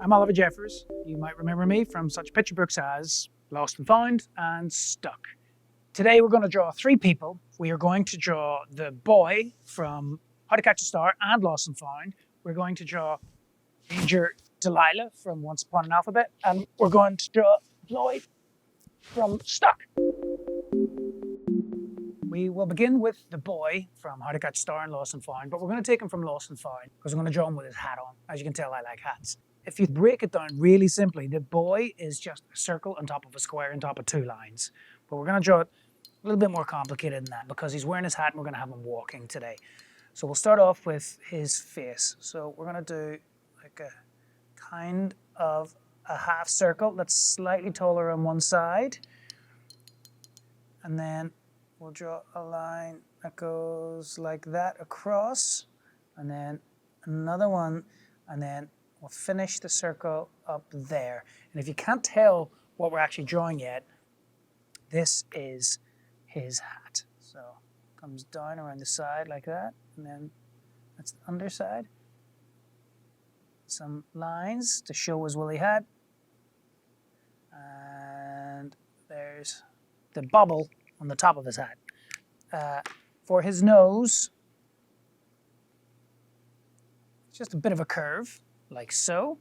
I'm Oliver Jeffers. You might remember me from such picture books as Lost and Found and Stuck. Today we're going to draw three people. We are going to draw the boy from How to Catch a Star and Lost and Found. We're going to draw Danger Delilah from Once Upon an Alphabet. And we're going to draw Floyd from Stuck. We will begin with the boy from How to Catch a Star and Lost and Found, but we're going to take him from Lost and Found because we're going to draw him with his hat on. As you can tell, I like hats. If you break it down really simply, the boy is just a circle on top of a square on top of two lines. But we're going to draw it a little bit more complicated than that because he's wearing his hat and we're going to have him walking today. So we'll start off with his face. So we're going to do like a kind of a half circle that's slightly taller on one side. And then we'll draw a line that goes like that across. And then another one. And then we'll finish the circle up there. And if you can't tell what we're actually drawing yet, this is his hat. So it comes down around the side like that, and then that's the underside. Some lines to show his woolly hat. And there's the bubble on the top of his hat. For his nose, it's just a bit of a curve, like so,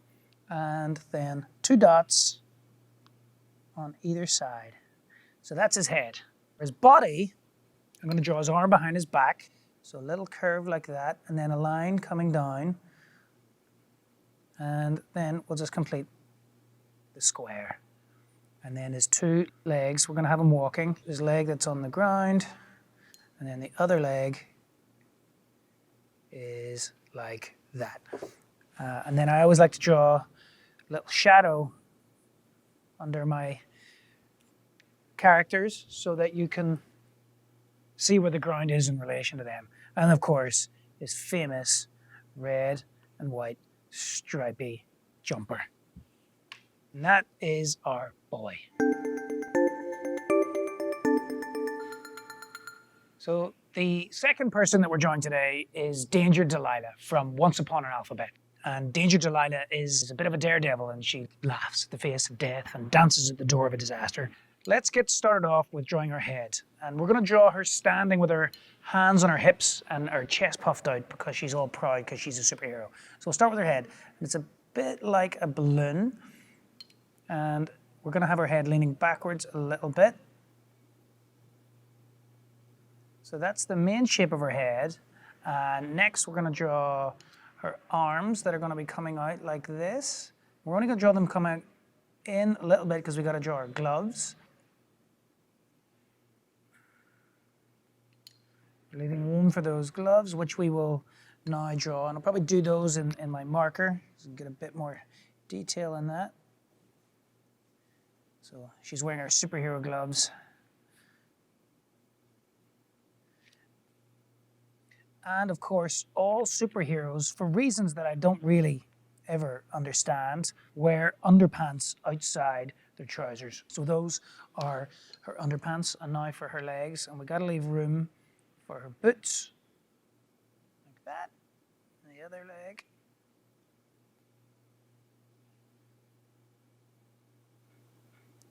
and then two dots on either side. So that's his head. For his body, I'm going to draw his arm behind his back, so a little curve like that, and then a line coming down, and then we'll just complete the square. And then his two legs, we're going to have him walking. His leg that's on the ground, and then the other leg is like that. And then I always like to draw a little shadow under my characters so that you can see where the ground is in relation to them. And of course, his famous red and white stripy jumper. And that is our boy. So the second person that we're drawing today is Danger Delilah from Once Upon an Alphabet. And Danger Delilah is a bit of a daredevil, and she laughs at the face of death and dances at the door of a disaster. Let's get started off with drawing her head. And we're going to draw her standing with her hands on her hips and her chest puffed out because she's all proud because she's a superhero. So we'll start with her head. It's a bit like a balloon. And we're going to have her head leaning backwards a little bit. So that's the main shape of her head. And next we're going to draw her arms that are going to be coming out like this. We're only going to draw them coming in a little bit because we've got to draw her gloves. Leaving room for those gloves, which we will now draw. And I'll probably do those in my marker so get a bit more detail in that. So she's wearing her superhero gloves. And of course, all superheroes, for reasons that I don't really ever understand, wear underpants outside their trousers. So those are her underpants, and now for her legs. And we got to leave room for her boots, like that, and the other leg.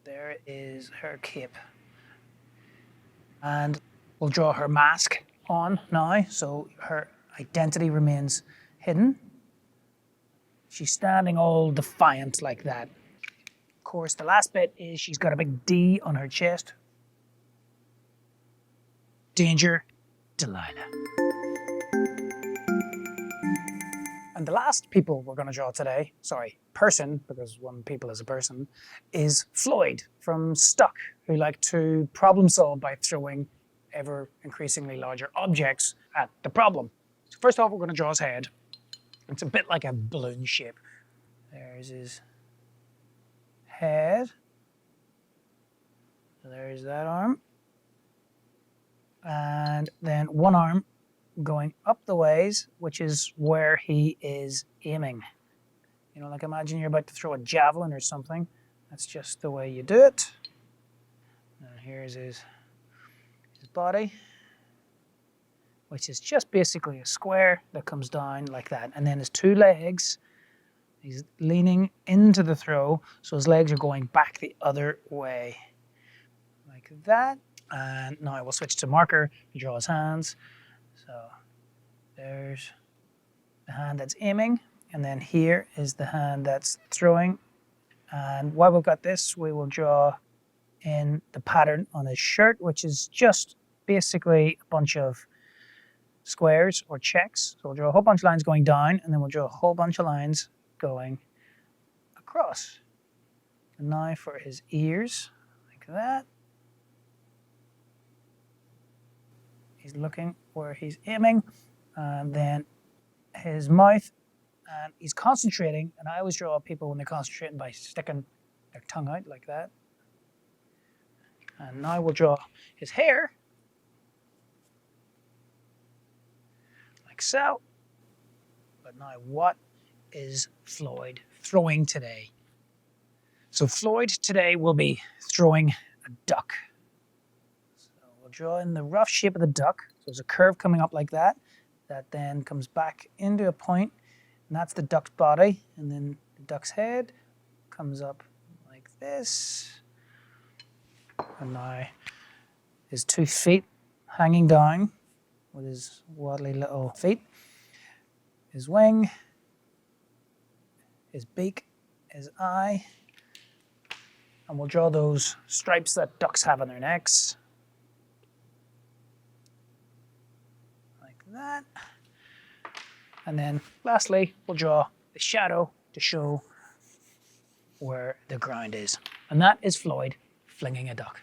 There is her cape. And we'll draw her mask on now, so her identity remains hidden. She's standing all defiant like that. Of course, the last bit is she's got a big D on her chest. Danger Delilah. And the last people we're going to draw today, person, because one people is a person, is Floyd from Stuck, who like to problem solve by throwing ever increasingly larger objects at the problem. So first off, we're going to draw his head. It's a bit like a balloon shape. There's his head. There's that arm. And then one arm going up the ways, which is where he is aiming. You know, like imagine you're about to throw a javelin or something. That's just the way you do it. And here's his body, which is just basically a square that comes down like that. And then his two legs He's leaning into the throw, so his legs are going back the other way. Like that. And now we'll switch to marker to draw his hands. So there's the hand that's aiming, and then here is the hand that's throwing. And while we've got this, we will draw in the pattern on his shirt, which is just basically a bunch of squares or checks. So we'll draw a whole bunch of lines going down, and then we'll draw a whole bunch of lines going across. And now for his ears, like that. He's looking where he's aiming, and then his mouth, and he's concentrating. And I always draw people when they're concentrating by sticking their tongue out like that. And now we'll draw his hair, like so. But now what is Floyd throwing today? So Floyd today will be throwing a duck. So we'll draw in the rough shape of the duck. So there's a curve coming up like that, that then comes back into a point, and that's the duck's body. And then the duck's head comes up like this. And now his 2 feet hanging down with his waddly little feet. His wing, his beak, his eye. And we'll draw those stripes that ducks have on their necks. Like that. And then lastly, we'll draw the shadow to show where the ground is. And that is Floyd flinging a duck.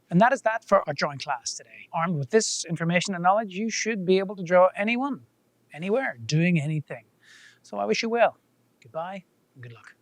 And that is that for our drawing class today. Armed with this information and knowledge, you should be able to draw anyone, anywhere, doing anything. So I wish you well. Goodbye and good luck.